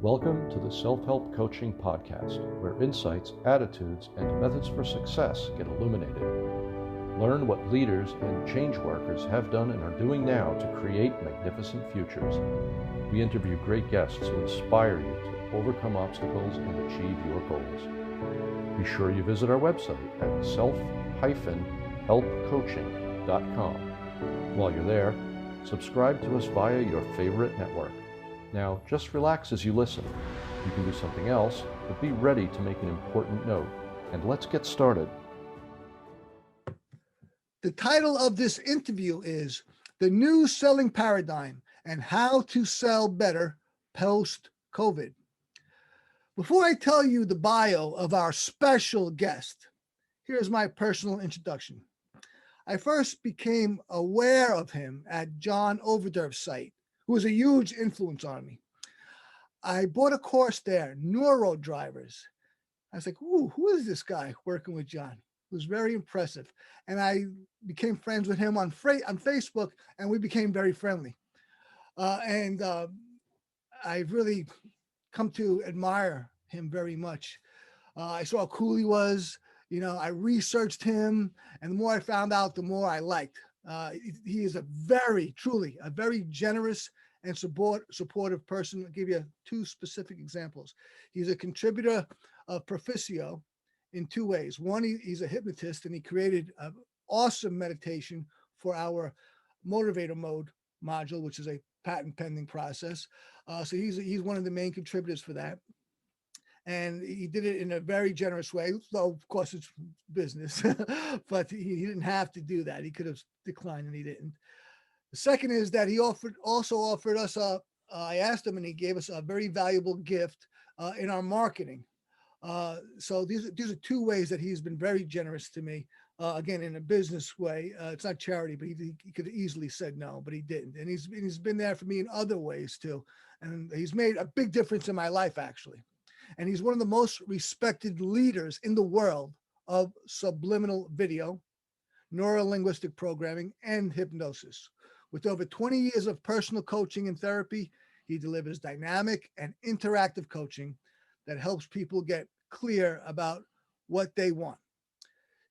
Welcome to the Self-Help Coaching Podcast, where insights, attitudes, and methods for success get illuminated. Learn what leaders and change workers have done and are doing now to create magnificent futures. We interview great guests who inspire you to overcome obstacles and achieve your goals. Be sure you visit our website at self-helpcoaching.com. While you're there, subscribe to us via your favorite network. Now, just relax as you listen. You can do something else, but be ready to make an important note. And let's get started. The title of this interview is The New Selling Paradigm and How to Sell Better Post-COVID. Before I tell you the bio of our special guest, here's my personal introduction. I first became aware of him at John Overdurf's site, who was a huge influence on me. I bought a course there, Neuro Drivers. I was like, ooh, who is this guy working with John? It was very impressive. And I became friends with him on Facebook, and we became very friendly. I've really come to admire him very much. I saw how cool he was. I researched him, and the more I found out, the more I liked. He is truly a very generous and supportive person. I'll give you two specific examples. He's a contributor of Proficioio in two ways. One, he's a hypnotist, and he created an awesome meditation for our motivator mode module, which is a patent pending process. So he's one of the main contributors for that. And he did it in a very generous way, though of course it's business, but he didn't have to do that. He could have declined, and he didn't. The second is that he also offered us I asked him, and he gave us a very valuable gift in our marketing. So these are two ways that he's been very generous to me. Again, in a business way, it's not charity, but he could have easily said no, but he didn't. And he's been there for me in other ways too. And he's made a big difference in my life, actually. And he's one of the most respected leaders in the world of subliminal video, neurolinguistic programming, and hypnosis. With over 20 years of personal coaching and therapy, he delivers dynamic and interactive coaching that helps people get clear about what they want.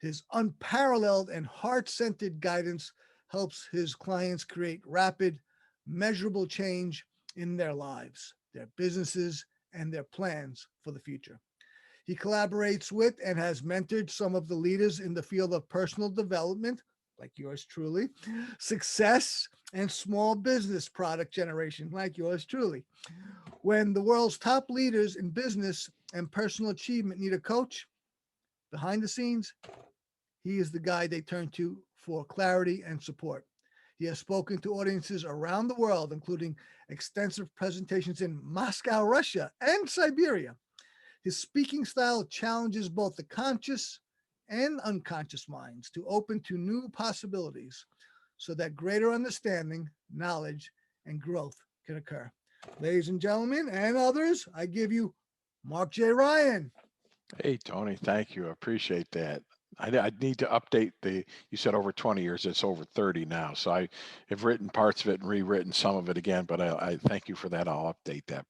His unparalleled and heart-centered guidance helps his clients create rapid, measurable change in their lives, their businesses, and their plans for the future. He collaborates with and has mentored some of the leaders in the field of personal development, like yours truly, success, and small business product generation, like yours truly. When the world's top leaders in business and personal achievement need a coach, behind the scenes, he is the guy they turn to for clarity and support. He has spoken to audiences around the world, including extensive presentations in Moscow, Russia, and Siberia. His speaking style challenges both the conscious and unconscious minds to open to new possibilities so that greater understanding, knowledge, and growth can occur. Ladies and gentlemen, and others, I give you Mark J. Ryan. Hey, Tony, thank you. I appreciate that. I need to update you said over 20 years, it's over 30 now. So I have written parts of it and rewritten some of it again, but I thank you for that. I'll update that.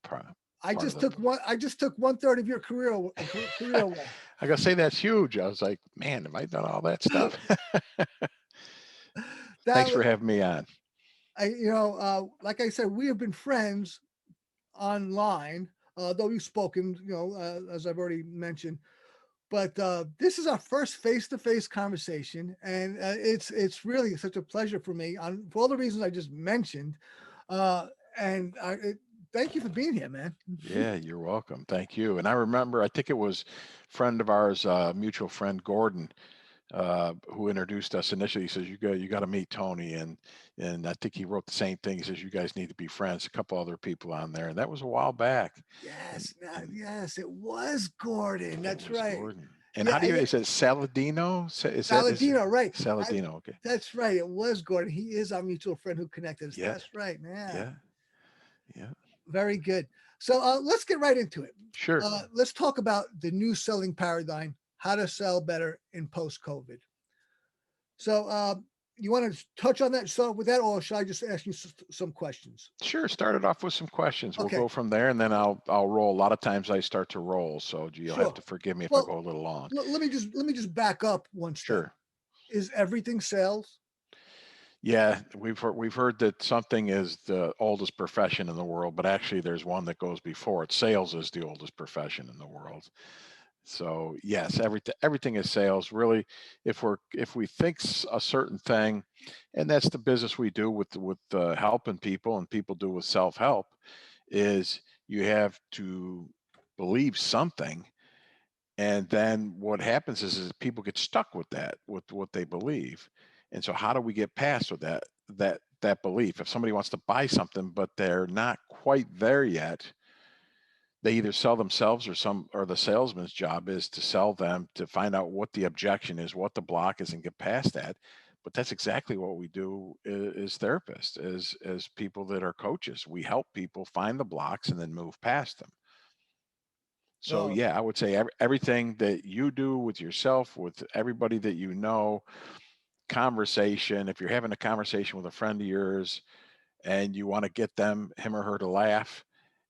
I just took 1/3 of your career away. I gotta say that's huge. I was like, man, have I done all that stuff? Thanks for having me on. Like I said, we have been friends online, though we've spoken, as I've already mentioned. But this is our first face-to-face conversation, and it's really such a pleasure for me for all the reasons I just mentioned. Thank you for being here, man. Yeah, you're welcome. Thank you. And I remember, I think it was a friend of ours, mutual friend Gordon, who introduced us initially. He says, you got to meet Tony. And I think he wrote the same thing. He says, you guys need to be friends. A couple other people on there. And that was a while back. Yes, yes, it was Gordon. That's right. Gordon. And how do you, is it Saladino? Saladino, right. Saladino, okay. That's right. It was Gordon. He is our mutual friend who connected us. Yeah. That's right. Yeah. Very good. So let's get right into it. Sure. Let's talk about the new selling paradigm, how to sell better in post-COVID. So you want to touch on that, start with that, or should I just ask you some questions? Sure, start it off with some questions. We'll Okay, go from there, and then I'll roll. A lot of times I start to roll, so you'll have sure. to forgive me if I Well, go a little long. let me just back up one step. Sure. Is everything sales? Yeah, we've heard that something is the oldest profession in the world, but actually there's one that goes before it. Sales is the oldest profession in the world. So yes, everything is sales. Really, if we think a certain thing, and that's the business we do with helping people, and people do with self help, is you have to believe something, and then what happens is people get stuck with that, with what they believe. And so how do we get past with that belief? If somebody wants to buy something but they're not quite there yet, they either sell themselves, or the salesman's job is to sell them, to find out what the objection is, what the block is, and get past that. But that's exactly what we do as therapists, as people that are coaches. We help people find the blocks and then move past them. So Well, yeah, I would say everything that you do with yourself, with everybody that you know, conversation. If you're having a conversation with a friend of yours and you want to get him or her to laugh,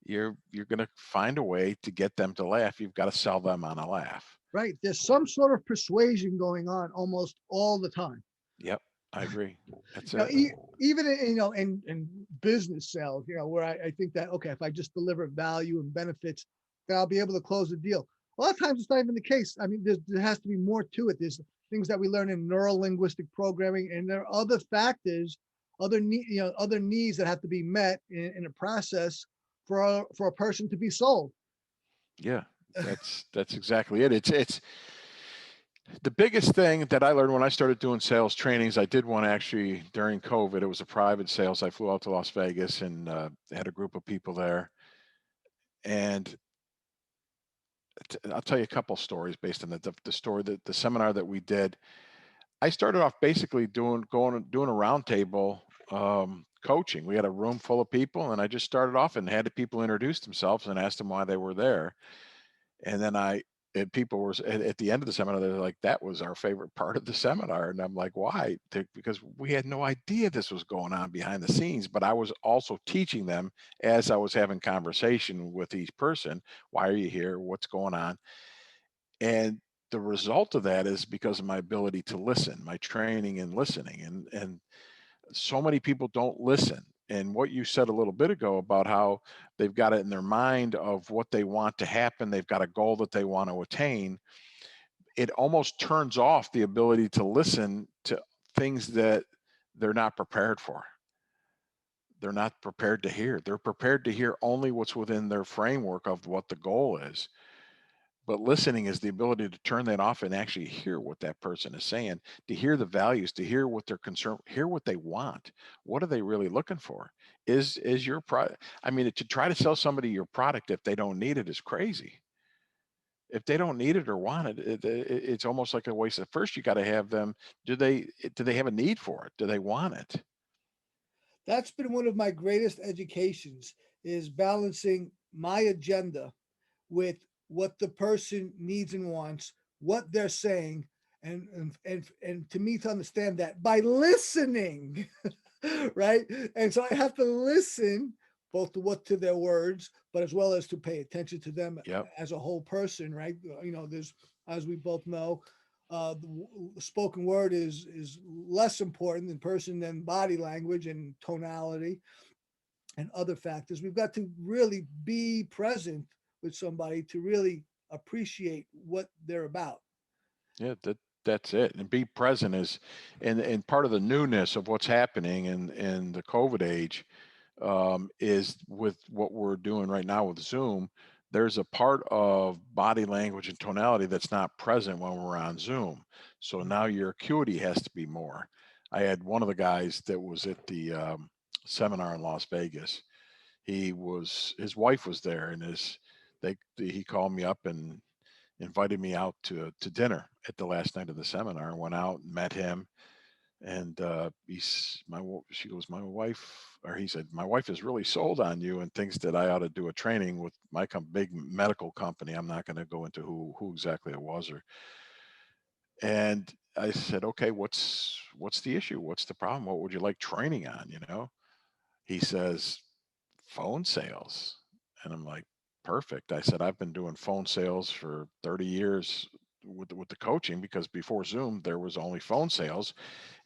you're going to find a way to get them to laugh. You've got to sell them on a laugh. right. There's some sort of persuasion going on almost all the time. Yep, I agree. That's You know, it. even in business sales, where I think that, okay, if I just deliver value and benefits, then I'll be able to close the deal. A lot of times it's not even the case. I mean, there has to be more to it. There's things that we learn in neuro linguistic programming, and there are other factors, other needs that have to be met in a process for a person to be sold. Yeah, that's exactly it. It's the biggest thing that I learned when I started doing sales trainings. I did one actually during COVID. It was a private sales. I flew out to Las Vegas and had a group of people there. And I'll tell you a couple stories based on the story, that the seminar that we did. I started off basically doing a roundtable coaching. We had a room full of people, and I just started off and had the people introduce themselves and asked them why they were there. And then people were at the end of the seminar, they're like, that was our favorite part of the seminar. And I'm like, why? Because we had no idea this was going on behind the scenes, but I was also teaching them as I was having conversation with each person. Why are you here? What's going on? And the result of that is because of my ability to listen, my training in listening. And so many people don't listen. And what you said a little bit ago about how they've got it in their mind of what they want to happen, they've got a goal that they want to attain, it almost turns off the ability to listen to things that they're not prepared for. They're not prepared to hear. They're prepared to hear only what's within their framework of what the goal is. But listening is the ability to turn that off and actually hear what that person is saying, to hear the values, to hear what they're concerned, hear what they want. What are they really looking for? Is your product? I mean, to try to sell somebody your product if they don't need it is crazy. If they don't need it or want it, it's almost like a waste. At first, you got to have them. Do they have a need for it? Do they want it? That's been one of my greatest educations, is balancing my agenda with what the person needs and wants, what they're saying, and to me to understand that by listening, right? And so I have to listen both to their words, but as well as to pay attention to them Yep. as a whole person, right? There's, as we both know, the spoken word is less important in person than body language and tonality and other factors. We've got to really be present with somebody to really appreciate what they're about. Yeah, that's it. And be present is, and part of the newness of what's happening in the COVID age, is with what we're doing right now with Zoom. There's a part of body language and tonality that's not present when we're on Zoom. So now your acuity has to be more. I had one of the guys that was at the seminar in Las Vegas. His wife was there, and he called me up and invited me out to dinner at the last night of the seminar, and went out and met him. And she goes, my wife, or he said, my wife is really sold on you and thinks that I ought to do a training with my big medical company. I'm not going to go into who exactly it was, and I said, okay, what's the issue? What's the problem? What would you like training on? He says, phone sales. And I'm like, perfect. I said, I've been doing phone sales for 30 years with the coaching, because before Zoom, there was only phone sales.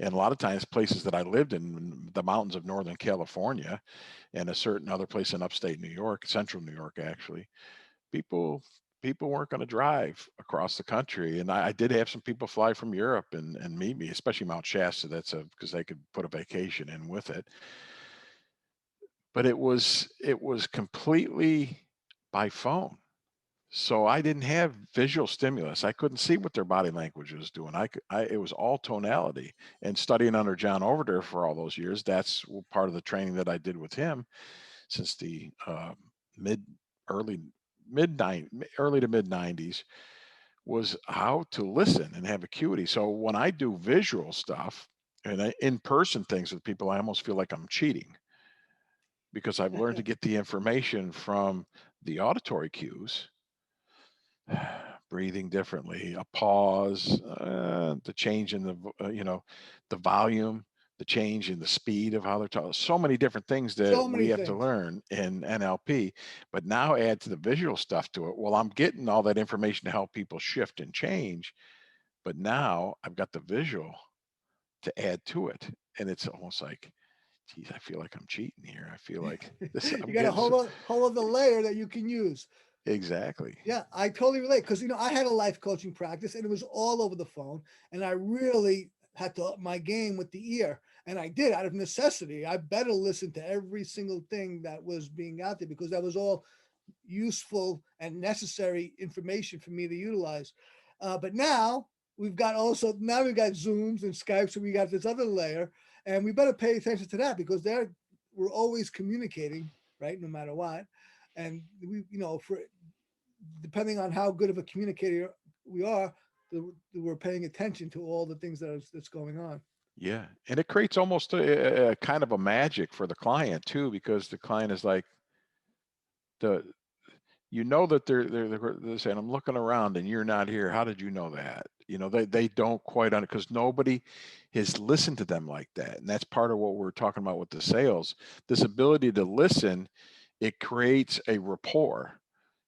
And a lot of times places that I lived in the mountains of Northern California and a certain other place in upstate New York, central New York, actually, people weren't going to drive across the country. And I did have some people fly from Europe and meet me, especially Mount Shasta. That's because they could put a vacation in with it. But it was completely by phone. So I didn't have visual stimulus. I couldn't see what their body language was doing. It was all tonality. And studying under John Overder for all those years, that's part of the training that I did with him since the mid early mid nine early to mid 90s, was how to listen and have acuity. So when I do visual stuff and in person things with people, I almost feel like I'm cheating, because I've learned to get the information from the auditory cues, breathing differently, a pause, the change in the volume, the change in the speed of how they're talking. So many different things that So we many have to things. learn in NLP, but now add to the visual stuff to it. Well, I'm getting all that information to help people shift and change, but now I've got the visual to add to it. And it's almost like, geez, I feel like I'm cheating here. I feel like this, You I'm got a getting whole other layer that you can use. exactly. Yeah, I totally relate, because I had a life coaching practice and it was all over the phone, and I really had to up my game with the ear, and I did out of necessity. I better listen to every single thing that was being out there, because that was all useful and necessary information for me to utilize. But now we've got Zooms and Skype, so we got this other layer, and we better pay attention to that, because we're always communicating, right? No matter what, and for depending on how good of a communicator we are, we're paying attention to all the things that's going on. Yeah. And it creates almost a kind of a magic for the client too, because the client is like, the that they're saying, I'm looking around and you're not here. How did you know that? They don't quite because nobody has listened to them like that. And that's part of what we're talking about with the sales. This ability to listen, it creates a rapport,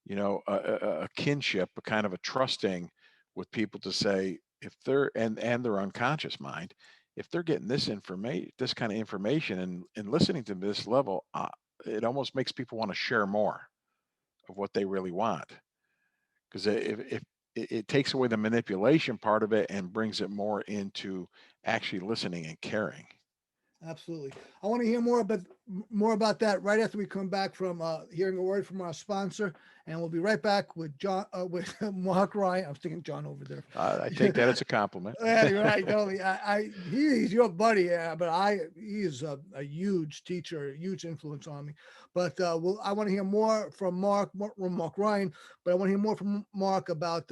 a kinship, a kind of a trusting with people, to say, if they're and their unconscious mind, if they're getting this kind of information and listening to this level, it almost makes people want to share more of what they really want, because if it takes away the manipulation part of it and brings it more into actually listening and caring. Absolutely. I want to hear more about that right after we come back from hearing a word from our sponsor, and we'll be right back with with Mark Ryan. I was thinking John over there. I take that as a compliment. Yeah, you're right. Totally. He's your buddy, but he is a huge teacher, a huge influence on me. But I want to hear more from Mark Ryan, but I want to hear more from Mark about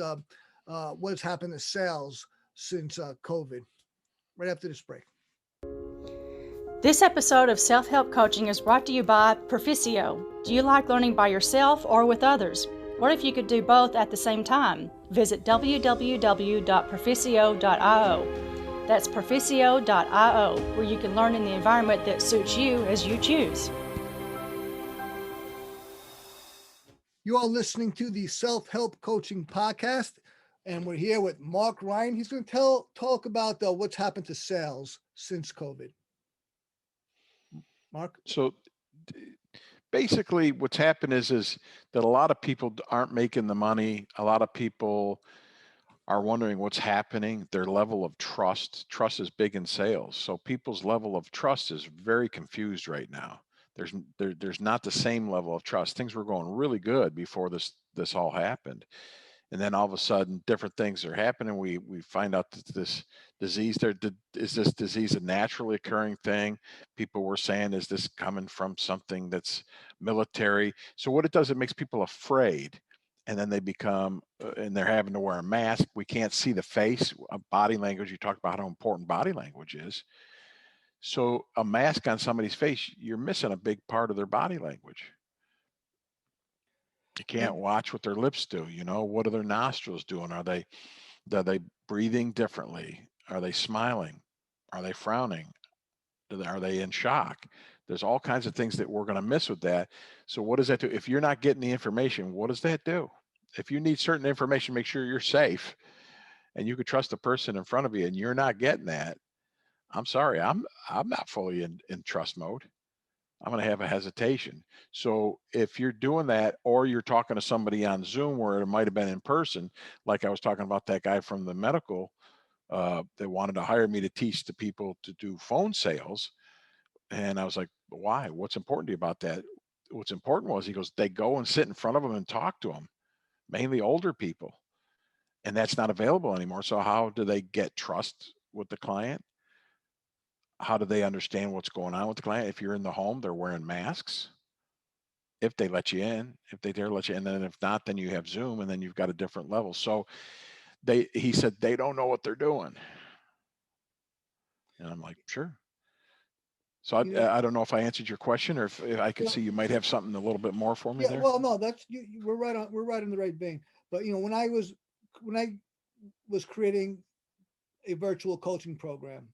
what's happened to sales since COVID. Right after this break. This episode of Self-Help Coaching is brought to you by Proficioio. Do you like learning by yourself or with others? What if you could do both at the same time? Visit www.proficio.io. That's proficio.io, where you can learn in the environment that suits you as you choose. You are listening to the Self-Help Coaching Podcast, and we're here with Mark Ryan. He's going to talk about what's happened to sales since COVID. Mark? So basically what's happened is that a lot of people aren't making the money. A lot of people are wondering what's happening. Their level of trust is big in sales. So people's level of trust is very confused right now. There's not the same level of trust. Things were going really good before this all happened. And then all of a sudden different things are happening. We find out that this disease is this disease a naturally occurring thing? People were saying, is this coming from something that's military? So what it does, it makes people afraid. And then they become, and they're having to wear a mask. We can't see the face, body language. You talk about how important body language is. So a mask on somebody's face, you're missing a big part of their body language. You can't watch what their lips do. What are their nostrils doing? Are they breathing differently? Are they smiling? Are they frowning? Are they in shock? There's all kinds of things that we're going to miss with that. So what does that do? If you're not getting the information, what does that do? If you need certain information, make sure you're safe and you can trust the person in front of you and you're not getting that. I'm sorry, I'm not fully in trust mode. I'm going to have a hesitation. So if you're doing that, or you're talking to somebody on Zoom where it might have been in person, like I was talking about that guy from the medical, that wanted to hire me to teach the people to do phone sales. And I was like, why? What's important to you about that? What's important was, he goes, they go and sit in front of them and talk to them, mainly older people. And that's not available anymore. So how do they get trust with the client? How do they understand what's going on with the client? If you're in the home, they're wearing masks. If they let you in, if they dare let you in, and then if not, then you have Zoom, and then you've got a different level. So he said, they don't know what they're doing. And I'm like, sure. So I don't know if I answered your question, or if I could see you might have something a little bit more for me there. Well, no, that's we're right in the right vein. But when I was creating a virtual coaching program,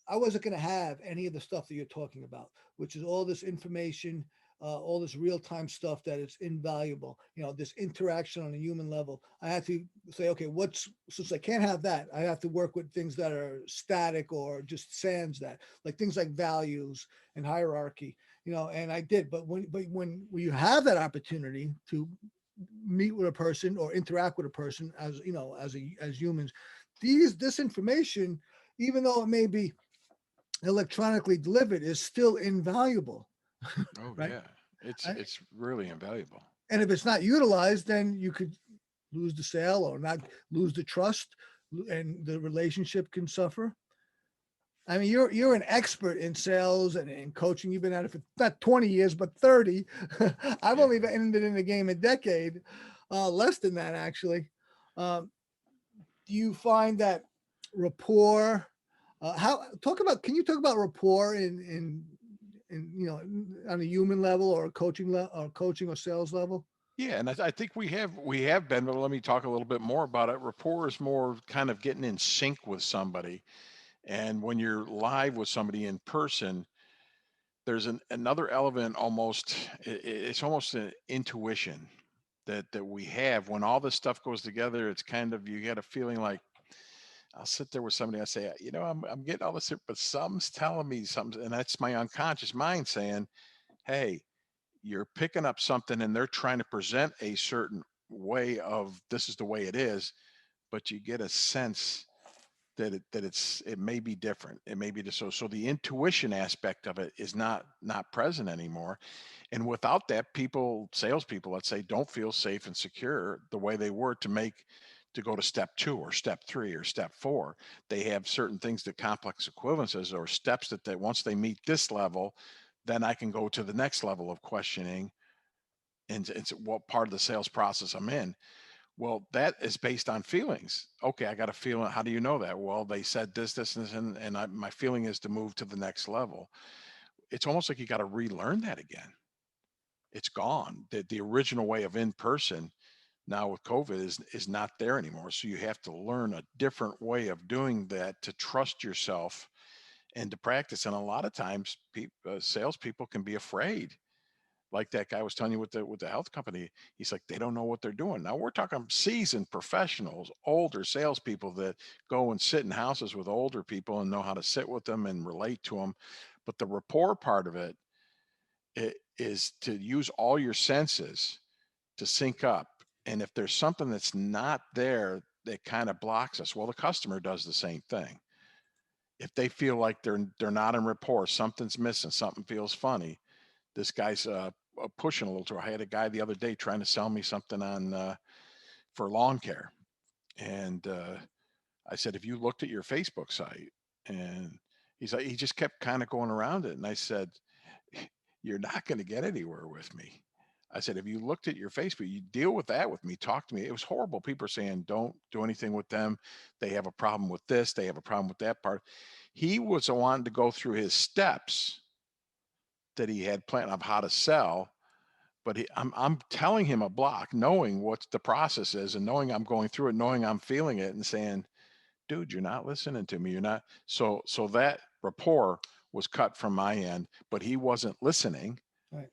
I wasn't going to have any of the stuff that you're talking about, which is all this information, all this real-time stuff that is invaluable. This interaction on a human level. I had to say, okay, since I can't have that, I have to work with things that are static or just sans that, like things like values and hierarchy. And I did. But when you have that opportunity to meet with a person or interact with a person as humans, this information, even though it may be electronically delivered, is still invaluable. Oh right? yeah, it's really invaluable. And if it's not utilized, then you could lose the sale or not lose the trust, and the relationship can suffer. I mean, you're an expert in sales and in coaching. You've been at it for not 20 years, but 30. I've only been in the game a decade, less than that actually. Do you find that rapport? Can you talk about rapport in on a human level or a coaching or sales level? Yeah, and I think we have been, but let me talk a little bit more about it. Rapport is more kind of getting in sync with somebody. And when you're live with somebody in person, there's another element, it's almost an intuition that we have. When all this stuff goes together, it's kind of, you get a feeling like, I'll sit there with somebody, I say, I'm getting all this here, but something's telling me something. And that's my unconscious mind saying, hey, you're picking up something, and they're trying to present a certain way of, this is the way it is, but you get a sense that it may be different. It may be just so the intuition aspect of it is not present anymore. And without that, salespeople, let's say, don't feel safe and secure the way they were to go to step 2 or step 3 or step 4. They have certain things, that complex equivalences or steps, that once they meet this level, then I can go to the next level of questioning and what part of the sales process I'm in. Well, that is based on feelings. Okay, I got a feeling. How do you know that? Well, they said this, and my feeling is to move to the next level. It's almost like you got to relearn that again. It's gone. The original way of in person now with COVID is not there anymore. So you have to learn a different way of doing that, to trust yourself and to practice. And a lot of times, salespeople can be afraid, like that guy was telling you with the health company. He's like, they don't know what they're doing. Now we're talking seasoned professionals, older salespeople that go and sit in houses with older people and know how to sit with them and relate to them. But the rapport part of it is to use all your senses to sync up. And if there's something that's not there that kind of blocks us, well, the customer does the same thing. If they feel like they're not in rapport, something's missing, something feels funny, this guy's pushing a little too. I had a guy the other day trying to sell me something on for lawn care, and I said, "Have you looked at your Facebook site?" And he's like, he just kept kind of going around it, and I said, "You're not going to get anywhere with me." I said, "Have you looked at your Facebook? You deal with that with me. Talk to me." It was horrible. People are saying, "Don't do anything with them. They have a problem with this. They have a problem with that part." He was wanting to go through his steps that he had planned of how to sell, but I'm telling him a block, knowing what the process is, and knowing I'm going through it, knowing I'm feeling it, and saying, dude, you're not listening to me. You're not. So that rapport was cut from my end, but he wasn't listening. Right.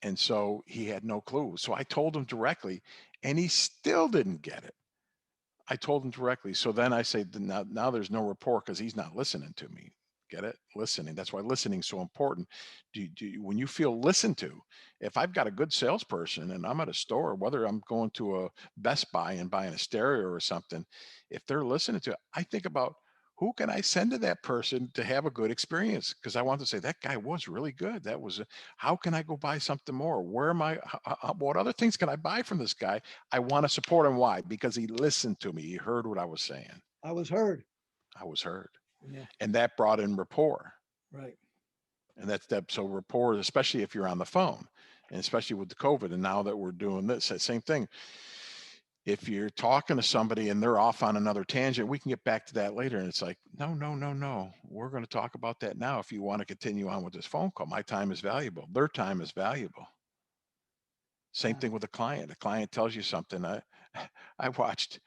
And so he had no clue. So I told him directly, and he still didn't get it. I told him directly. So then I say, now there's no rapport because he's not listening to me. Get it? Listening. That's why listening is so important. When you feel listened to, if I've got a good salesperson and I'm at a store, whether I'm going to a Best Buy and buying a stereo or something, if they're listening to it, I think about who can I send to that person to have a good experience? Because I want to say that guy was really good. That was, how can I go buy something more? Where am I? What other things can I buy from this guy? I want to support him. Why? Because he listened to me. He heard what I was saying. I was heard. I was heard. Yeah. And that brought in rapport. Right. And that's that. So rapport, especially if you're on the phone, and especially with the COVID, and now that we're doing this, that same thing. If you're talking to somebody and they're off on another tangent, we can get back to that later. And it's like, no. We're going to talk about that now. If you want to continue on with this phone call, my time is valuable. Their time is valuable. Same thing with a client. A client tells you something. I watched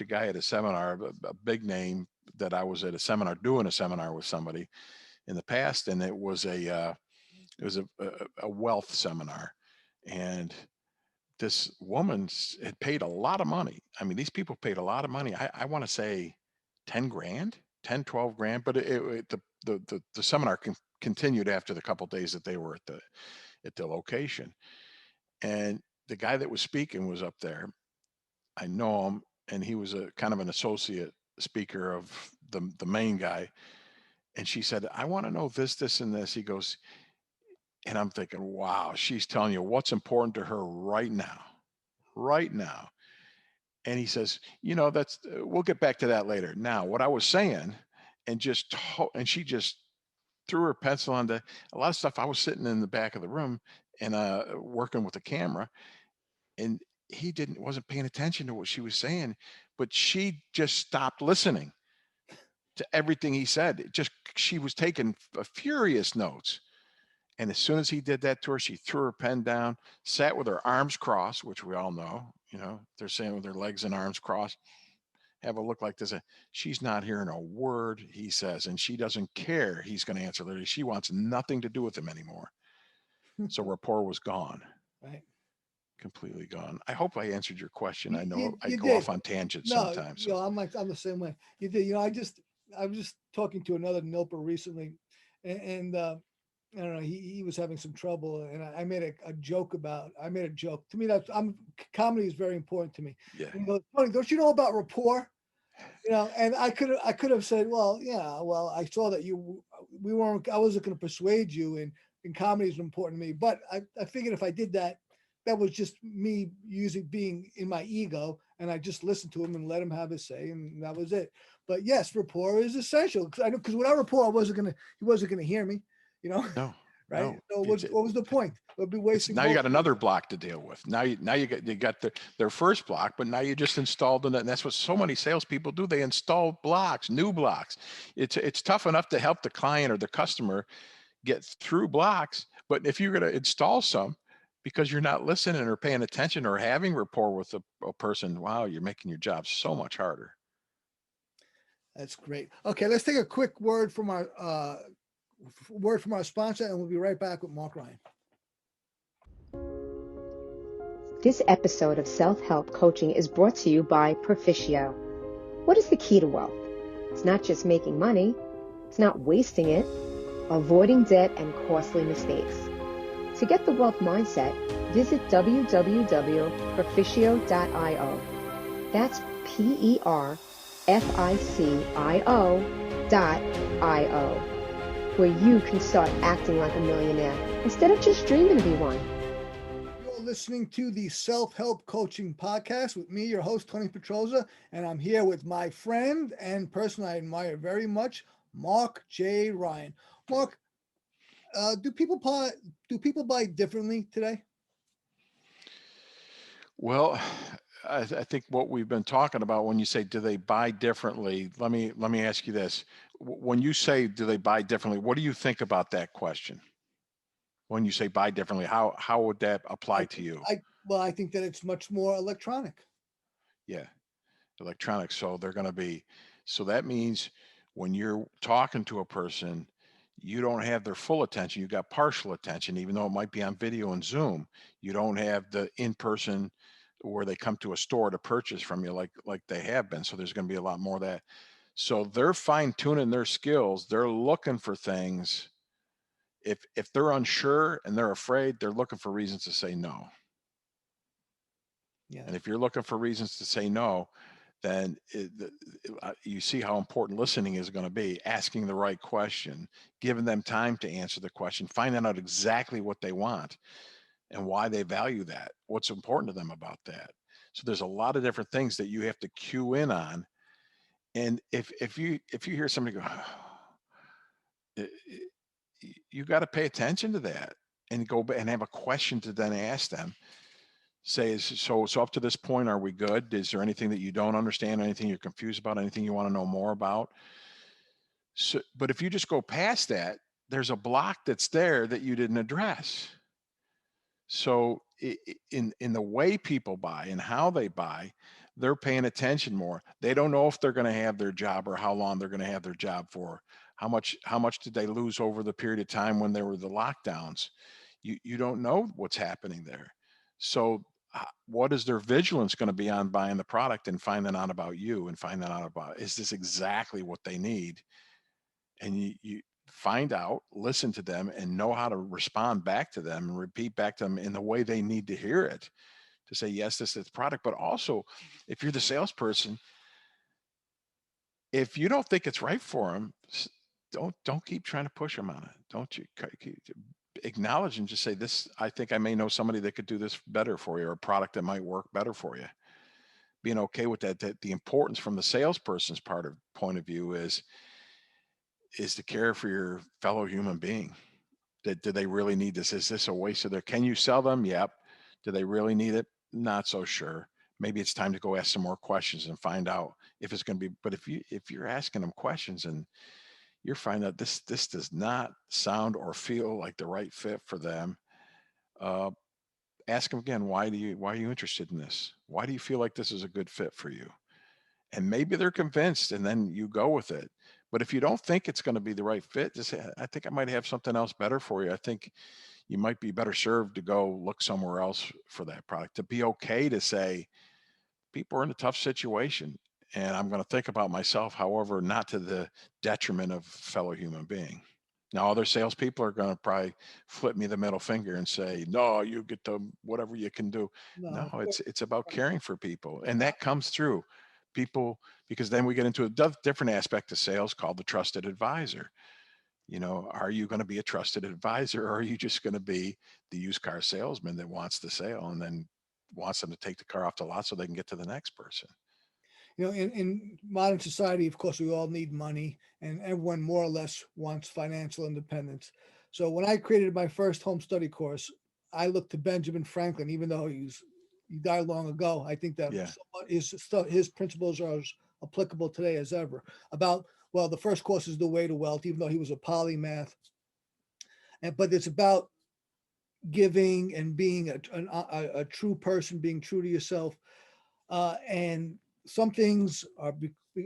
a guy at a seminar, a big name that I was at a seminar, doing a seminar with somebody in the past. And it was a wealth seminar. And this woman had paid a lot of money. I mean, these people paid a lot of money. I want to say 10 grand, 10, 12 grand, but the seminar continued after the couple of days that they were at the location. And the guy that was speaking was up there. I know him, and he was a kind of an associate speaker of the main guy. And she said, I want to know this, and this. He goes, and I'm thinking, wow, she's telling you what's important to her right now. And he says, we'll get back to that later. Now, what I was saying, and she just threw her pencil onto a lot of stuff. I was sitting in the back of the room and working with the camera, and he wasn't paying attention to what she was saying, but she just stopped listening to everything he said. She was taking furious notes. And as soon as he did that to her, she threw her pen down, sat with her arms crossed, which we all know, they're saying with their legs and arms crossed, have a look like this. She's not hearing a word he says, and she doesn't care he's going to answer literally. She wants nothing to do with him anymore. So rapport was gone. Right. Completely gone. I hope I answered your question. I know I go did. off on tangents No, sometimes. I'm the same way. You did. I was just talking to another NILPer recently, and I don't know, he was having some trouble, and I made a joke to me. Comedy is very important to me. Yeah. And he goes, Tony, don't you know about rapport? And I could have said, well, yeah, well, I saw that I wasn't going to persuade you, and comedy is important to me. But I figured if I did that, that was just me being in my ego, and I just listened to him and let him have his say, and that was it. But yes, rapport is essential, because without rapport, he wasn't gonna hear me, No, right? no. So what was the point? It'd be wasting. Now you got another block to deal with. Now you got their first block, but now you just installed it, and that's what so many salespeople do. They install new blocks. It's tough enough to help the client or the customer get through blocks, but if you're going to install some because you're not listening or paying attention or having rapport with a person, wow, you're making your job so much harder. That's great. Okay, let's take a quick word from our sponsor, and we'll be right back with Mark Ryan. This episode of Self-Help Coaching is brought to you by Proficioio. What is the key to wealth? It's not just making money. It's not wasting it. Avoiding debt and costly mistakes. To get the wealth mindset, visit www.proficio.io. That's PERFICIO.io, where you can start acting like a millionaire instead of just dreaming to be one. You're listening to the Self-Help Coaching Podcast with me, your host, Tony Petrozza, and I'm here with my friend and person I admire very much, Mark J. Ryan. Mark, do people buy differently today? Well, I think what we've been talking about when you say, do they buy differently? Let me ask you this. When you say, do they buy differently? What do you think about that question? When you say buy differently, how would that apply to you? I think that it's much more electronic. Yeah. electronics. So they're going to be, so that means when you're talking to a person, you don't have their full attention. You got partial attention, even though it might be on video and Zoom. You don't have the in-person where they come to a store to purchase from you like they have been. So there's going to be a lot more of that. So they're fine tuning their skills. They're looking for things. If they're unsure and they're afraid, they're looking for reasons to say no. Yeah. And if you're looking for reasons to say no, then you see how important listening is going to be, asking the right question, giving them time to answer the question, finding out exactly what they want and why they value that, what's important to them about that. So there's a lot of different things that you have to cue in on. And if you hear somebody go, you got to pay attention to that and go and have a question to then ask them. Say, so up to this point, are we good? Is there anything that you don't understand, anything you're confused about, anything you want to know more about? So, but if you just go past that, there's a block that's there that you didn't address. So in the way people buy and how they buy, they're paying attention more. They don't know if they're going to have their job or how long they're going to have their job for. How much did they lose over the period of time when there were the lockdowns? You don't know what's happening there. So what is their vigilance going to be on buying the product and finding out about you and finding out about, is this exactly what they need? And you find out, listen to them, and know how to respond back to them and repeat back to them in the way they need to hear it, to say, yes, this is the product. But also, if you're the salesperson, if you don't think it's right for them, don't keep trying to push them on it. Don't you acknowledge and just say, this, I think I may know somebody that could do this better for you, or a product that might work better for you. Being okay with that the importance from the salesperson's point of view is to care for your fellow human being. Do they really need this? Is this a waste of can you sell them? Yep. Do they really need it? Not so sure. Maybe it's time to go ask some more questions and find out if it's going to be, but if you're asking them questions and you're finding out this does not sound or feel like the right fit for them, ask them again, why are you interested in this? Why do you feel like this is a good fit for you? And maybe they're convinced, and then you go with it. But if you don't think it's going to be the right fit, just say, I think I might have something else better for you. I think you might be better served to go look somewhere else for that product. To be okay to say, people are in a tough situation, and I'm going to think about myself, however, not to the detriment of fellow human being. Now, other salespeople are going to probably flip me the middle finger and say, no, you get to whatever you can do. No, it's about caring for people. And that comes through people, because then we get into a different aspect of sales called the trusted advisor. Are you going to be a trusted advisor, or are you just going to be the used car salesman that wants the sale and then wants them to take the car off the lot so they can get to the next person? In modern society, of course, we all need money, and everyone more or less wants financial independence. So when I created my first home study course, I looked to Benjamin Franklin, even though he died long ago. I think that his principles are as applicable today as ever. The first course is The Way to Wealth, even though he was a polymath. But it's about giving and being a true person, being true to yourself. And some things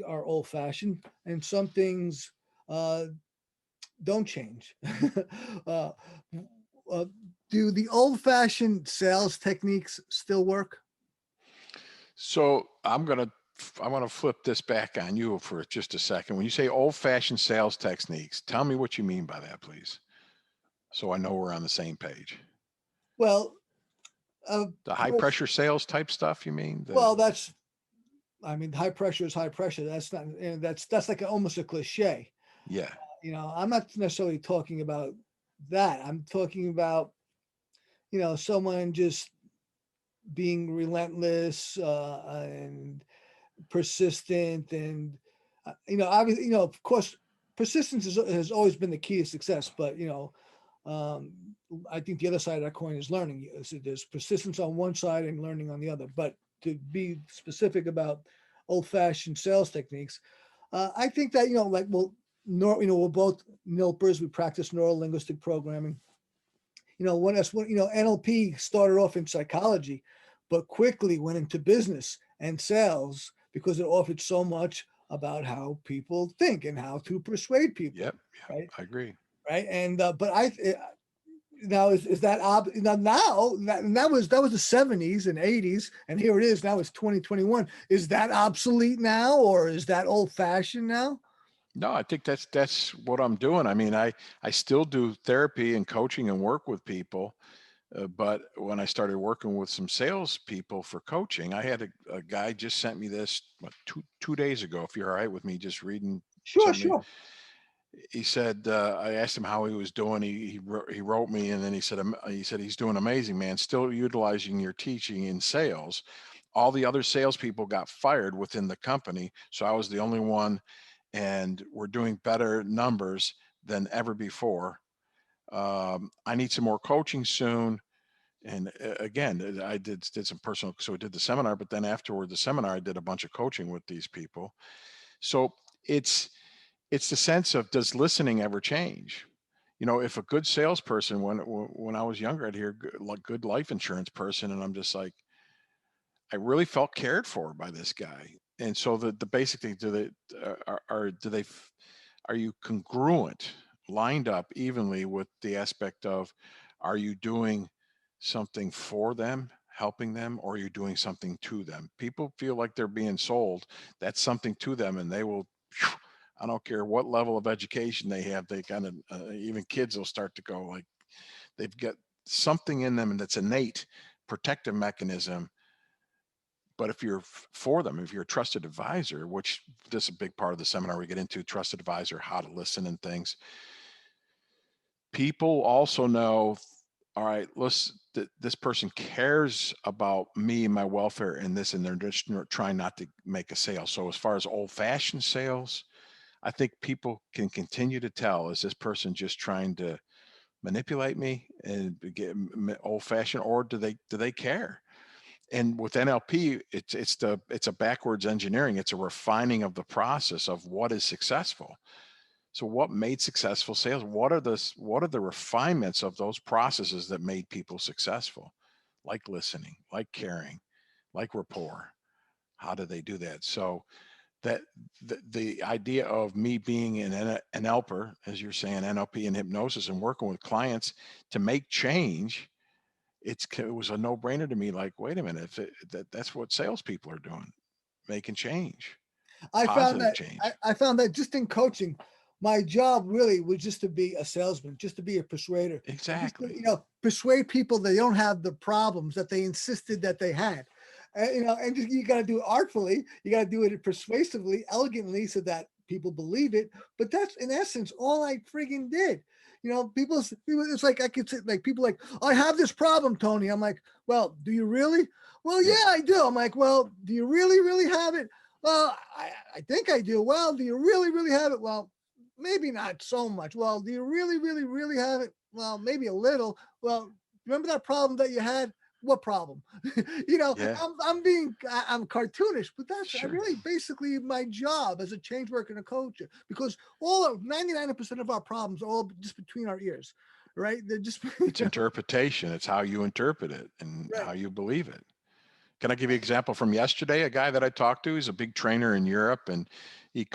are old-fashioned, and some things don't change. Do the old-fashioned sales techniques still work? So I want to flip this back on you for just a second. When you say old-fashioned sales techniques, tell me what you mean by that, please, so I know we're on the same page. Well, the high-pressure sales type stuff, you mean? High pressure is high pressure. That's not, that's like almost a cliche. Yeah. I'm not necessarily talking about that. I'm talking about, someone just being relentless and persistent, and obviously, of course, persistence has always been the key to success. But I think the other side of that coin is learning. So there's persistence on one side and learning on the other. But to be specific about old-fashioned sales techniques, I think that we're both NLPers. We practice neuro-linguistic programming. NLP started off in psychology, but quickly went into business and sales because it offered so much about how people think and how to persuade people. Yep. Right. I agree. Right. And but now is that now that was the 70s and 80s, and here it is now, it's 2021. Is that obsolete now, or is that old fashioned now? No, I think that's what I'm doing. I mean, I still do therapy and coaching and work with people. But when I started working with some salespeople for coaching, I had a guy just sent me this two days ago. If you're all right with me, just reading Sure, something. sure. He said, I asked him how he was doing. He wrote me, and then he said he's doing amazing, man. Still utilizing your teaching in sales. All the other salespeople got fired within the company, so I was the only one, and we're doing better numbers than ever before. I need some more coaching soon. And again, I did some personal, so I did the seminar, but then afterward the seminar, I did a bunch of coaching with these people. So it's the sense of, does listening ever change? You know, if a good salesperson, when I was younger, I'd hear good life insurance person, and I'm just like, I really felt cared for by this guy. And so the basic thing, are you congruent, lined up evenly with the aspect of, are you doing something for them, helping them, or are you doing something to them? People feel like they're being sold. That's something to them, and they will, I don't care what level of education they have, they kind of, even kids will start to go like, they've got something in them, and that's innate protective mechanism. But if you're for them, if you're a trusted advisor, which this is a big part of the seminar we get into, trusted advisor, how to listen and things, people also know, all right, this person cares about me and my welfare and this, and they're just trying not to make a sale. So as far as old-fashioned sales, I think people can continue to tell, is this person just trying to manipulate me and get old-fashioned, or do they care? And with NLP, it's a backwards engineering. It's a refining of the process of what is successful. So what made successful sales? What are the refinements of those processes that made people successful? Like listening, like caring, like rapport. How do they do that? So that the idea of me being an helper, as you're saying, NLP and hypnosis, and working with clients to make change, it was a no-brainer to me. Like, wait a minute, that's what salespeople are doing, making change, I found positive that change. I found that just in coaching, my job really was just to be a salesman, just to be a persuader. Exactly. Just to, persuade people that they don't have the problems that they insisted that they had. And you got to do it artfully. You got to do it persuasively, elegantly, so that people believe it. But that's in essence all I friggin' did. People, it's like I could say, like, people like, I have this problem, Tony. I'm like, well, do you really? Well, yeah, I do. I'm like, well, do you really, really have it? Well, I think I do. Well, do you really, really have it? Well, maybe not so much. Well, do you really, really, really have it? Well, maybe a little. Well, remember that problem that you had? What problem? Yeah. I'm cartoonish, but that's Sure. really basically my job as a change worker and a coach, because 99% of our problems are all just between our ears, right? They're just It's interpretation. It's how you interpret it and right. how you believe it. Can I give you an example from yesterday? A guy that I talked to, he's a big trainer in Europe, and he used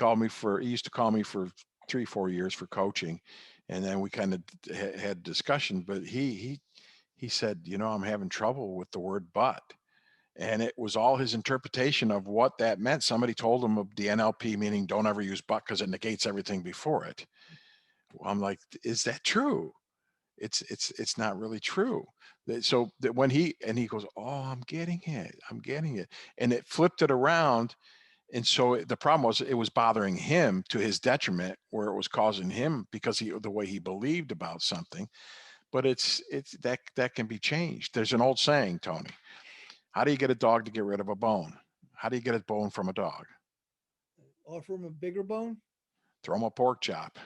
to call me for 3-4 years for coaching. And then we kind of had discussion, but he said, I'm having trouble with the word but. And it was all his interpretation of what that meant. Somebody told him of the NLP, meaning don't ever use but because it negates everything before it. Well, I'm like, is that true? It's not really true. So that when he goes, oh, I'm getting it. And it flipped it around. And so the problem was, it was bothering him to his detriment, where it was causing him, because the way he believed about something. But it's that can be changed. There's an old saying, Tony, how do you get a dog to get rid of a bone? How do you get a bone from a dog? Offer him a bigger bone. Throw him a pork chop.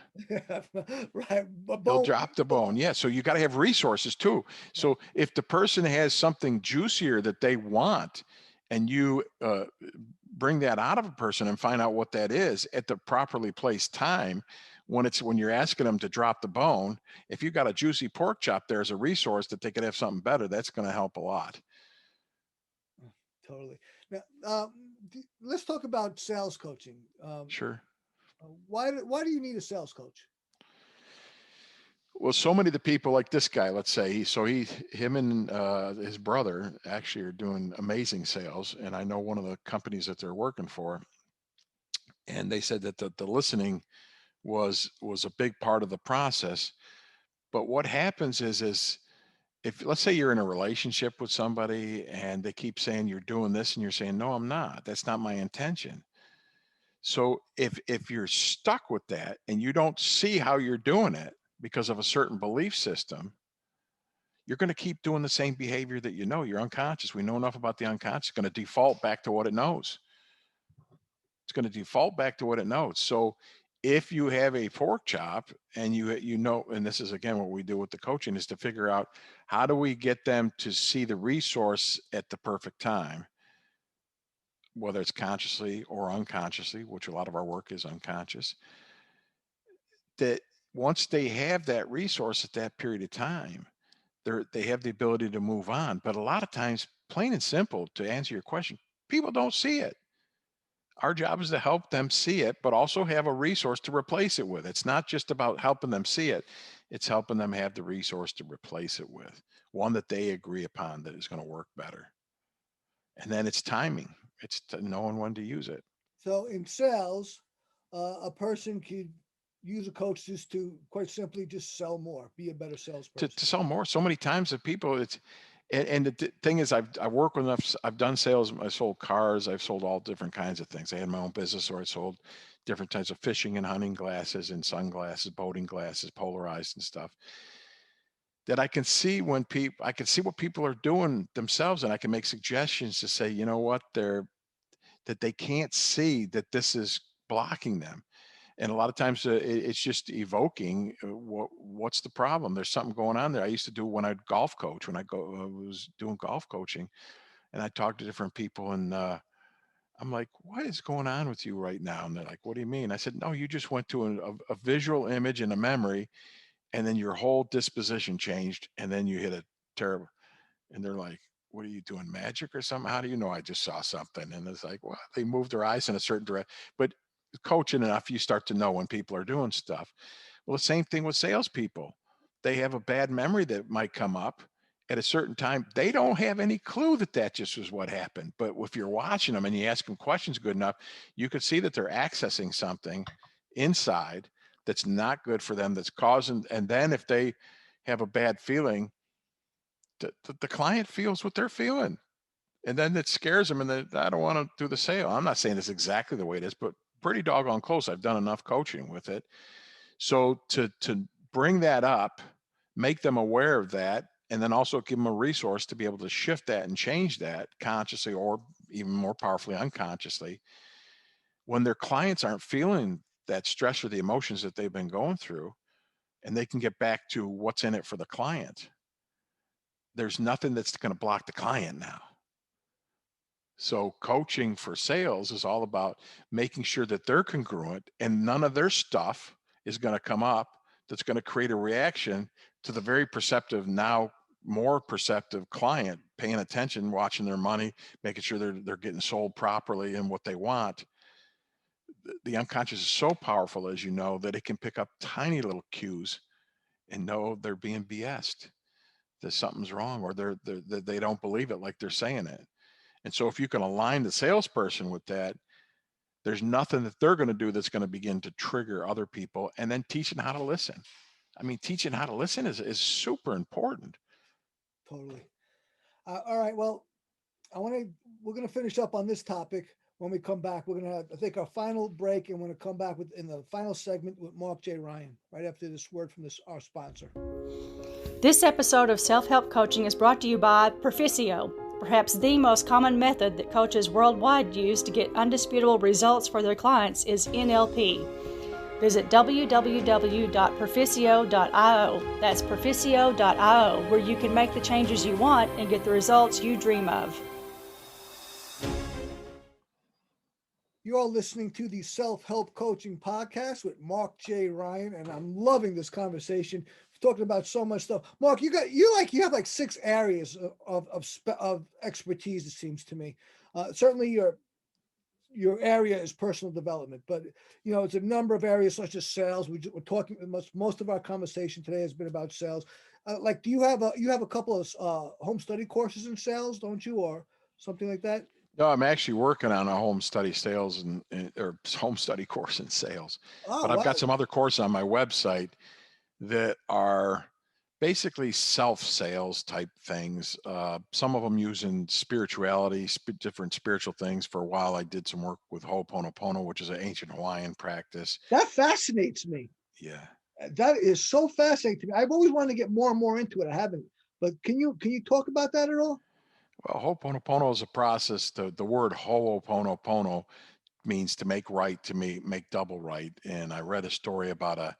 Right. He'll drop the bone. Yeah. So you got to have resources too. So if the person has something juicier that they want, and you bring that out of a person and find out what that is at the properly placed time, when you're asking them to drop the bone, if you've got a juicy pork chop, there's a resource that they could have something better. That's going to help a lot. Totally. Now, let's talk about sales coaching. Sure. Why do you need a sales coach? Well, so many of the people like this guy, let's say, him and his brother actually are doing amazing sales. And I know one of the companies that they're working for, and they said that the listening was a big part of the process. But what happens is if, let's say, you're in a relationship with somebody and they keep saying you're doing this and you're saying, no, I'm not, that's not my intention. So if you're stuck with that and you don't see how you're doing it because of a certain belief system, you're going to keep doing the same behavior that you know. Your unconscious, we know enough about the unconscious, going to default back to what it knows. It's going to default back to what it knows. So if you have a pork chop and you know, and this is again what we do with the coaching, is to figure out how do we get them to see the resource at the perfect time, whether it's consciously or unconsciously, which a lot of our work is unconscious, that once they have that resource at that period of time, they have the ability to move on. But a lot of times, plain and simple, to answer your question, people don't see it. Our job is to help them see it, but also have a resource to replace it with. It's not just about helping them see it. It's helping them have the resource to replace it with, one that they agree upon that is going to work better. And then it's timing. It's knowing when to use it. So in sales, a person could use a coach just to, quite simply, just sell more, be a better salesperson. To sell more. So many times the people, and the thing is, I work with enough. I've done sales. I sold cars. I've sold all different kinds of things. I had my own business, or I sold different types of fishing and hunting glasses and sunglasses, boating glasses, polarized and stuff. That I can see when I can see what people are doing themselves, and I can make suggestions to say, you know what, that they can't see that this is blocking them. And a lot of times it's just evoking what's the problem. There's something going on there. I used to do when I'd golf coach, when I was doing golf coaching, and I talked to different people, and I'm like, what is going on with you right now? And they're like, what do you mean? I said, no, you just went to a visual image and a memory, and then your whole disposition changed, and then you hit a terrible. And they're like, what are you doing, magic or something? How do you know I just saw something? And it's like, well, they moved their eyes in a certain direction. But coaching enough, you start to know when people are doing stuff. Well, the same thing with salespeople. They have a bad memory that might come up at a certain time. They don't have any clue that just was what happened. But if you're watching them and you ask them questions good enough, you could see that they're accessing something inside that's not good for them, that's causing. And then if they have a bad feeling, the client feels what they're feeling. And then it scares them, and I don't want to do the sale. I'm not saying it's exactly the way it is, but pretty doggone close. I've done enough coaching with it. So to bring that up, make them aware of that, and then also give them a resource to be able to shift that and change that consciously, or even more powerfully, unconsciously, when their clients aren't feeling that stress or the emotions that they've been going through, and they can get back to what's in it for the client. There's nothing that's going to block the client now. So coaching for sales is all about making sure that they're congruent and none of their stuff is going to come up that's going to create a reaction to the very perceptive, now more perceptive client, paying attention, watching their money, making sure they're getting sold properly and what they want. The unconscious is so powerful, as you know, that it can pick up tiny little cues and know they're being BS'd, that something's wrong, or they don't believe it like they're saying it. And so if you can align the salesperson with that, there's nothing that they're going to do that's going to begin to trigger other people. And then teaching how to listen. I mean, teaching how to listen is super important. Totally. All right. Well, we're going to finish up on this topic. When we come back, we're going to have, I think, our final break, and we're going to come back in the final segment with Mark J. Ryan, right after this word from our sponsor. This episode of Self-Help Coaching is brought to you by Proficioio, perhaps the most common method that coaches worldwide use to get undisputable results for their clients is NLP. Visit www.perficio.io. That's perficio.io, where you can make the changes you want and get the results you dream of. You're listening to the Self-Help Coaching Podcast with Mark J. Ryan, and I'm loving this conversation. talking about so much stuff. Mark, you have like 6 areas of expertise. It seems to me. Certainly, your area is personal development, but it's a number of areas such as sales. We're talking most of our conversation today has been about sales. Like, do you have a couple of home study courses in sales, don't you, or something like that? No, I'm actually working on a home study sales or home study course in sales. Oh, But I've wow. got some other courses on my website that are basically self-sales type things. Some of them using spirituality, different spiritual things. For a while, I did some work with Ho'oponopono, which is an ancient Hawaiian practice. That fascinates me. Yeah. That is so fascinating to me. I've always wanted to get more and more into it. I haven't, but can you talk about that at all? Well, Ho'oponopono is a process. The word Ho'oponopono means to make right, to make double right. And I read a story about a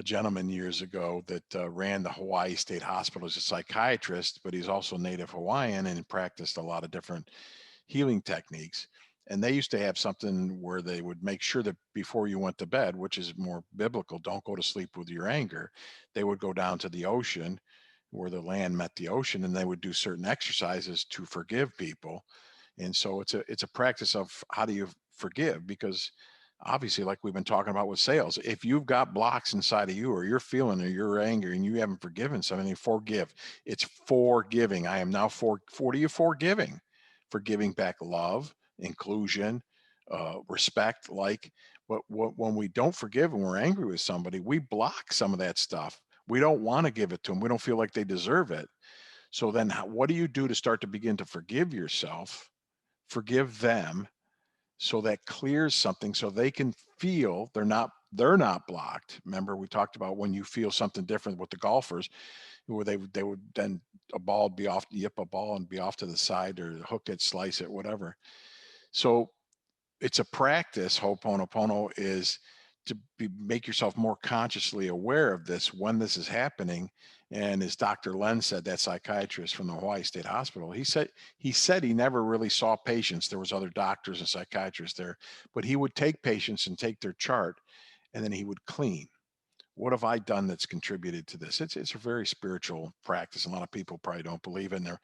gentleman years ago that ran the Hawaii State Hospital as a psychiatrist, but he's also native Hawaiian and practiced a lot of different healing techniques. And they used to have something where they would make sure that before you went to bed, which is more biblical, don't go to sleep with your anger. They would go down to the ocean where the land met the ocean, and they would do certain exercises to forgive people. And so it's a practice of how do you forgive, because obviously, like we've been talking about with sales, if you've got blocks inside of you, or you're feeling, or you're angry and you haven't forgiven something, forgive. It's forgiving. I am now for you forgiving, forgiving back love, inclusion, respect. Like when we don't forgive and we're angry with somebody, we block some of that stuff. We don't want to give it to them. We don't feel like they deserve it. So then what do you do to start to begin to forgive yourself, forgive them, so that clears something, so they can feel they're not blocked. Remember, we talked about when you feel something different with the golfers, where they would then a ball would be off, yip a ball and be off to the side, or hook it, slice it, whatever. So it's a practice. Ho'oponopono is to make yourself more consciously aware of this when this is happening. And as Dr. Len said, that psychiatrist from the Hawaii State Hospital, he said he never really saw patients. There was other doctors and psychiatrists there, but he would take patients and take their chart, and then he would clean. What have I done that's contributed to this? It's a very spiritual practice. A lot of people probably don't believe in there.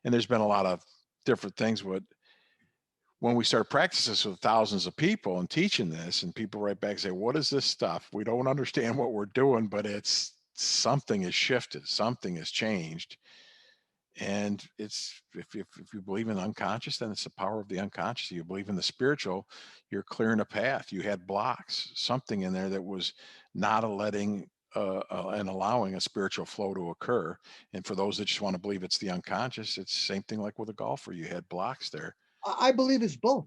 And there's been a lot of different things. When we start practicing this with thousands of people and teaching this, and people write back and say, what is this stuff? We don't understand what we're doing, but it's something has shifted, something has changed. And it's if you believe in the unconscious, then it's the power of the unconscious. If you believe in the spiritual, you're clearing a path. You had blocks, something in there that was not letting and allowing a spiritual flow to occur. And for those that just want to believe it's the unconscious, it's the same thing like with a golfer. You had blocks there. I believe it's both.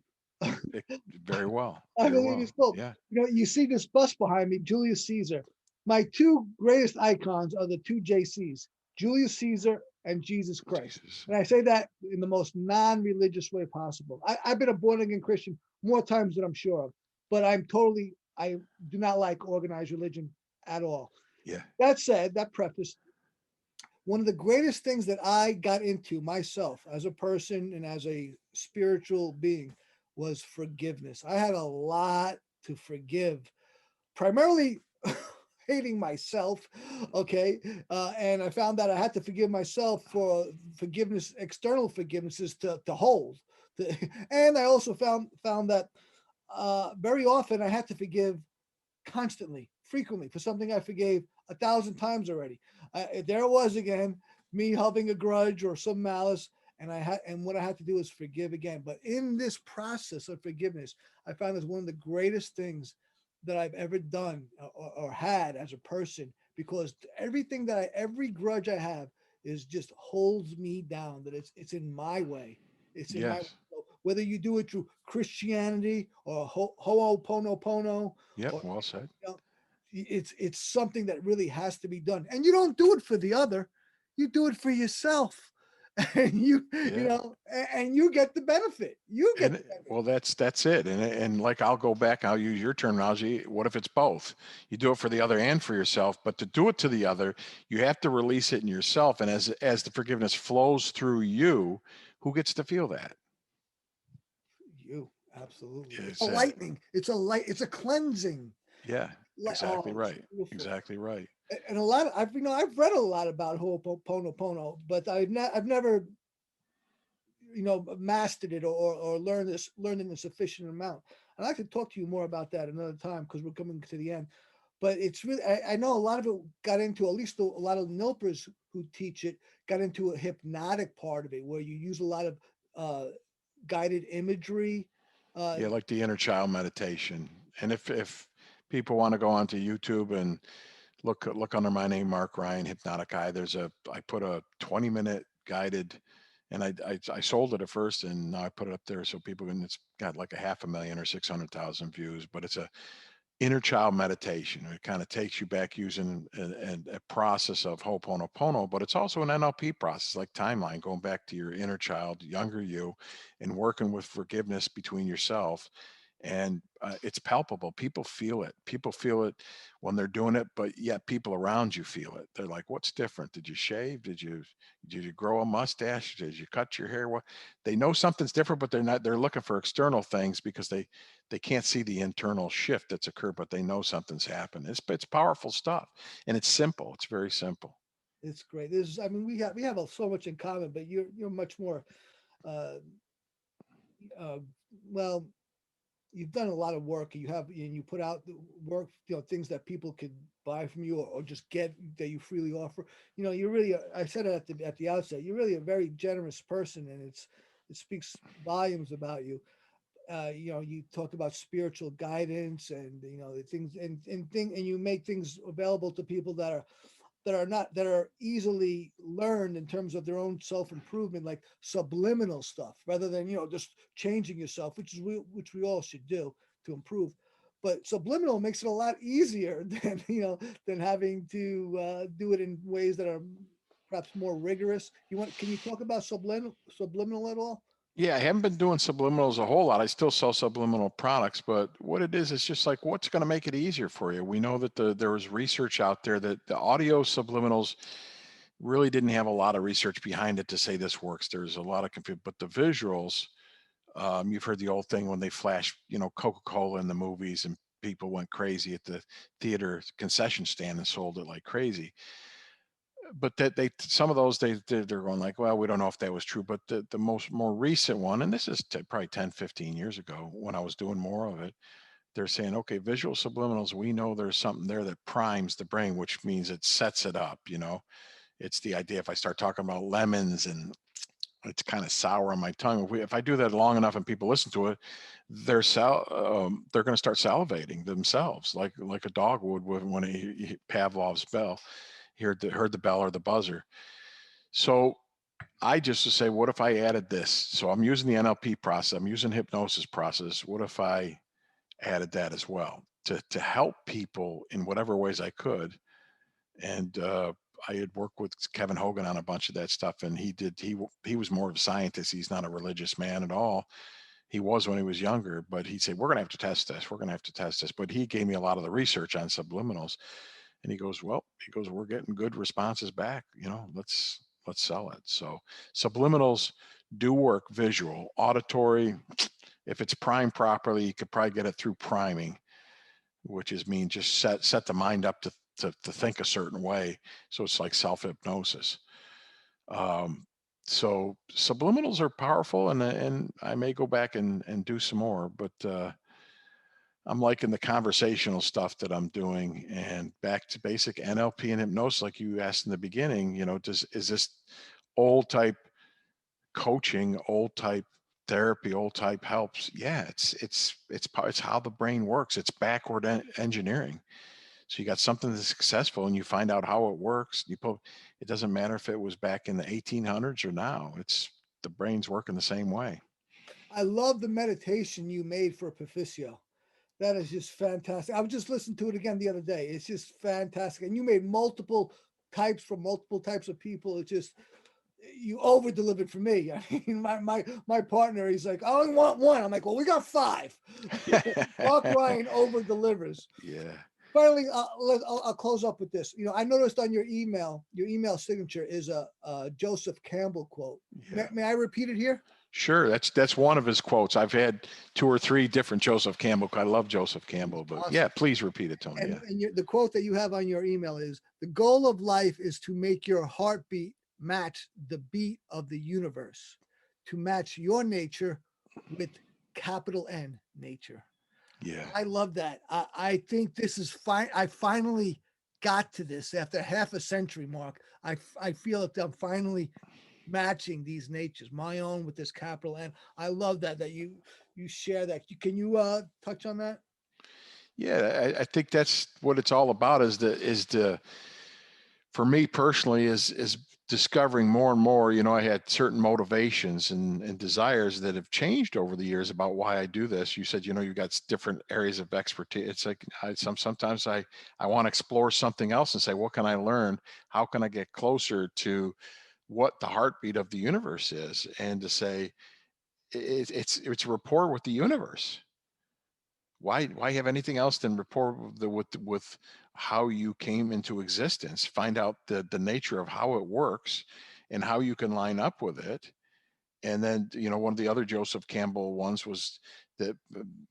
Very well. I Very believe well. it's both. Yeah. You see this bus behind me, Julius Caesar. My 2 greatest icons are the 2 JCs, Julius Caesar and Jesus Christ. Jesus. And I say that in the most non-religious way possible. I've been a born-again Christian more times than I'm sure of, but I do not like organized religion at all. Yeah. That said, that preface, one of the greatest things that I got into myself as a person and as a spiritual being was forgiveness. I had a lot to forgive, primarily hating myself. Okay. And I found that I had to forgive myself for forgiveness, external forgivenesses to hold. And I also found that very often I had to forgive constantly, frequently, for something I forgave 1,000 times already. There it was again, me having a grudge or some malice, and what I had to do is forgive again. But in this process of forgiveness, I found it's one of the greatest things that I've ever done or had as a person, because every grudge I have is just holds me down. That it's in my way. It's in my way. So whether you do it through Christianity or Ho'oponopono. Yep. Well said. It's something that really has to be done, and you don't do it for the other, you do it for yourself, and you get the benefit. Well, that's it. And like, I'll go back, I'll use your terminology. What if it's both? You do it for the other and for yourself, but to do it to the other, you have to release it in yourself. And as the forgiveness flows through you, who gets to feel that? You. Absolutely. It's a lightning. It's a cleansing. Yeah, exactly right. Beautiful. Exactly right. And a lot of, I've read a lot about Ho'oponopono, but I've never, mastered it or learned in a sufficient amount. I'd like to talk to you more about that another time because we're coming to the end. But it's really, I know a lot of it got into, at least a lot of NILPers who teach it, got into a hypnotic part of it where you use a lot of guided imagery. Yeah, like the inner child meditation. And if people want to go onto YouTube and look under my name, Mark Ryan, Hypnotic Eye, I put a 20-minute guided, and I sold it at first, and now I put it up there so people can, it's got like 500,000 or 600,000 views, but it's a inner child meditation. It kind of takes you back using a process of Ho'oponopono, but it's also an NLP process, like timeline, going back to your inner child, younger you, and working with forgiveness between yourself. And it's palpable. People feel it. People feel it when they're doing it, but yet people around you feel it. They're like, "What's different? Did you shave? Did you grow a mustache? Did you cut your hair?" What? They know something's different, but they're not. They're looking for external things because they can't see the internal shift that's occurred, but they know something's happened. It's powerful stuff, and it's simple. It's very simple. It's great. We have so much in common, but you're much more, uh, well, you've done a lot of work. You put out the work, things that people could buy from you or just get that you freely offer. You're really, I said it at the outset, you're really a very generous person, and it speaks volumes about you. You talked about spiritual guidance and the things and you make things available to people that are easily learned in terms of their own self-improvement, like subliminal stuff, rather than just changing yourself, which we all should do to improve. But subliminal makes it a lot easier than having to do it in ways that are perhaps more rigorous. Can you talk about subliminal at all? Yeah, I haven't been doing subliminals a whole lot. I still sell subliminal products, but what it is, it's just like, what's going to make it easier for you? We know that there was research out there that the audio subliminals really didn't have a lot of research behind it to say this works. There's a lot of confusion, but the visuals, you've heard the old thing when they flash, Coca-Cola in the movies and people went crazy at the theater concession stand and sold it like crazy. But that some of those they're going like, well, we don't know if that was true. But the more recent one, and this is probably 10, 15 years ago when I was doing more of it, they're saying, okay, visual subliminals, we know there's something there that primes the brain, which means it sets it up. It's the idea, if I start talking about lemons and it's kind of sour on my tongue, if I do that long enough and people listen to it, they're going to start salivating themselves, like a dog would when he Pavlov's bell. Heard the bell or the buzzer. So I just to say, what if I added this? So I'm using the NLP process, I'm using hypnosis process. What if I added that as well to help people in whatever ways I could? And I had worked with Kevin Hogan on a bunch of that stuff, and he was more of a scientist. He's not a religious man at all. He was when he was younger, but he'd say, we're going to have to test this. We're going to have to test this. But he gave me a lot of the research on subliminals. And he goes, we're getting good responses back. Let's sell it. So subliminals do work visual, auditory. If it's primed properly, you could probably get it through priming, which just set the mind up to think a certain way. So it's like self-hypnosis. So subliminals are powerful, and I may go back and do some more, but I'm liking the conversational stuff that I'm doing, and back to basic NLP and hypnosis, like you asked in the beginning. Is this old type coaching, old type therapy, old type helps? Yeah, it's how the brain works. It's backward engineering. So you got something that's successful, and you find out how it works. It doesn't matter if it was back in the 1800s or now. The brain's working the same way. I love the meditation you made for Proficioio. That is just fantastic. I was just listening to it again the other day. It's just fantastic. And you made multiple types for multiple types of people. It's just, you over delivered for me. I mean, my partner, he's like, I only want one. I'm like, well, we got 5. Mark Ryan over delivers. Yeah. Finally, I'll close up with this. I noticed on your email signature is a Joseph Campbell quote. Yeah. May I repeat it here? Sure, that's one of his quotes. I've had 2 or 3 different Joseph Campbell. I love Joseph Campbell, but Awesome. yeah, please repeat it, Tony. And the quote that you have on your email is, the goal of life is to make your heartbeat match the beat of the universe, to match your nature with capital N, nature. Yeah. I love that. I think this is fine. I finally got to this after half a century, Mark. I feel that I'm finally matching these natures, my own with this capital N. I love that you share that. Can you touch on that? Yeah, I think that's what it's all about, is for me personally, is discovering more and more. You know, I had certain motivations and desires that have changed over the years about why I do this. You said, you know, you got different areas of expertise. It's like sometimes I want to explore something else and say, what can I learn? How can I get closer to what the heartbeat of the universe is? And to say, it's a rapport with the universe. Why have anything else than rapport with how you came into existence? Find out the nature of how it works and how you can line up with it. And then, you know, one of the other Joseph Campbell ones was that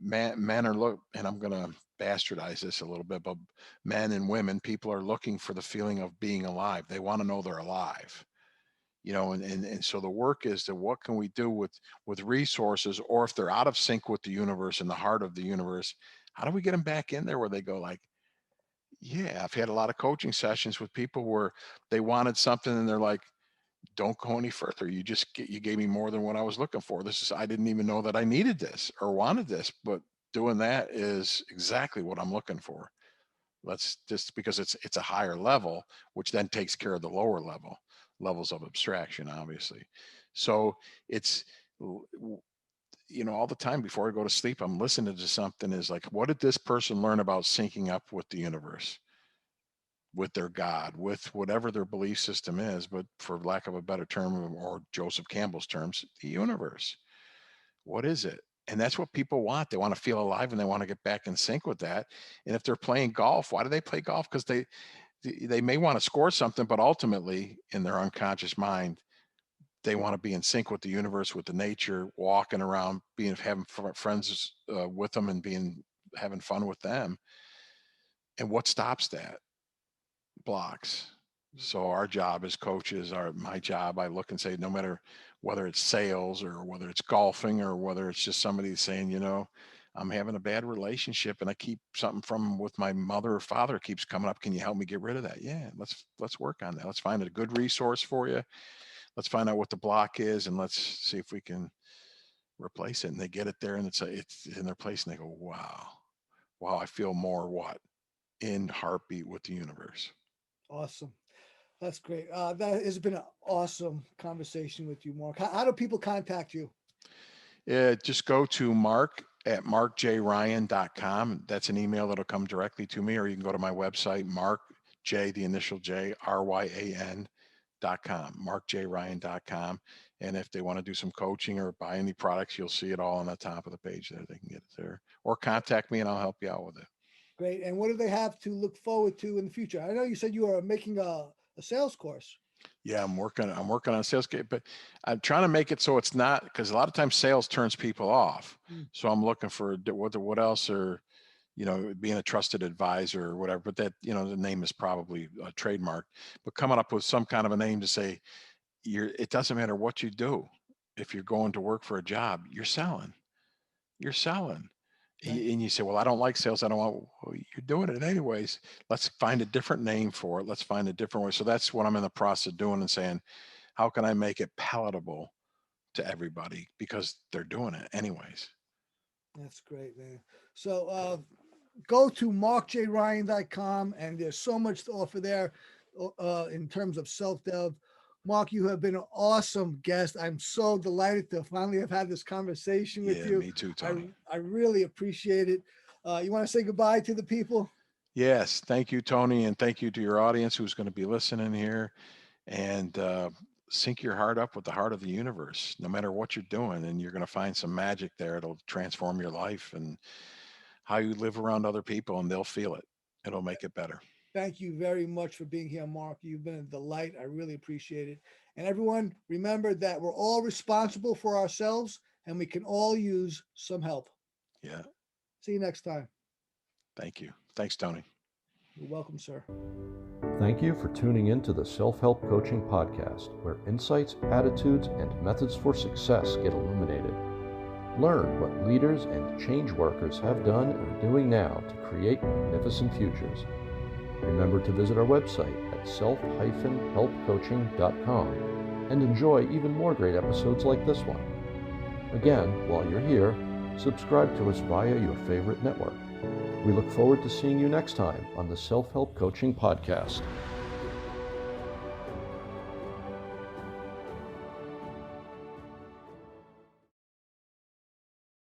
men are and I'm going to bastardize this a little bit, but men and women, people are looking for the feeling of being alive. They want to know they're alive. You know, and so the work is to, what can we do with resources, or if they're out of sync with the universe and the heart of the universe, how do we get them back in there where they go like, yeah. I've had a lot of coaching sessions with people where they wanted something and they're like, don't go any further. You gave me more than what I was looking for. I didn't even know that I needed this or wanted this, but doing that is exactly what I'm looking for. Let's just, because it's a higher level, which then takes care of the lower levels of abstraction, obviously. So it's, you know, all the time before I go to sleep, I'm listening to something, is like, what did this person learn about syncing up with the universe, with their God, with whatever their belief system is, but for lack of a better term, or Joseph Campbell's terms, the universe. What is it? And that's what people want. They want to feel alive and they want to get back in sync with that. And if they're playing golf, why do they play golf? Because they may want to score something, but ultimately in their unconscious mind, they want to be in sync with the universe, with the nature, walking around, having friends with them and having fun with them. And what stops that? Blocks. So our job as coaches, my job, I look and say, no matter whether it's sales or whether it's golfing or whether it's just somebody saying, you know, I'm having a bad relationship and I keep something with my mother or father keeps coming up. Can you help me get rid of that? Yeah, let's work on that. Let's find a good resource for you. Let's find out what the block is and let's see if we can replace it. And they get it there and it's in their place and they go, wow, I feel more in heartbeat with the universe. Awesome. That's great. That has been an awesome conversation with you, Mark. How do people contact you? Yeah, just go to mark@markjryan.com. That's an email that'll come directly to me, or you can go to my website, the initial J, RYAN.com, markjryan.com. And if they want to do some coaching or buy any products, you'll see it all on the top of the page there. They can get it there, or contact me and I'll help you out with it. Great. And what do they have to look forward to in the future? I know you said you are making a sales course. Yeah, I'm working on sales kit, but I'm trying to make it so it's not, because a lot of times sales turns people off. So I'm looking for what else, or, you know, being a trusted advisor or whatever, but that, you know, the name is probably a trademark, but coming up with some kind of a name to say, it doesn't matter what you do. If you're going to work for a job, you're selling. And you say, well, I don't like sales. I don't want, well, you're doing it anyways. Let's find a different name for it. Let's find a different way. So that's what I'm in the process of doing, and saying, how can I make it palatable to everybody, because they're doing it anyways. That's great, man. So go to markjryan.com and there's so much to offer there in terms of self-dev. Mark, you have been an awesome guest. I'm so delighted to finally have had this conversation with you. Me too, Tony. I really appreciate it. You want to say goodbye to the people? Yes. Thank you, Tony. And thank you to your audience who's going to be listening here. And sync your heart up with the heart of the universe, no matter what you're doing. And you're going to find some magic there. It'll transform your life and how you live around other people, and they'll feel it. It'll make it better. Thank you very much for being here, Mark. You've been a delight. I really appreciate it. And everyone, remember that we're all responsible for ourselves and we can all use some help. Yeah. See you next time. Thank you. Thanks, Tony. You're welcome, sir. Thank you for tuning in to the Self-Help Coaching Podcast, where insights, attitudes, and methods for success get illuminated. Learn what leaders and change workers have done and are doing now to create magnificent futures. Remember to visit our website at self-helpcoaching.com and enjoy even more great episodes like this one. Again, while you're here, subscribe to us via your favorite network. We look forward to seeing you next time on the Self-Help Coaching Podcast.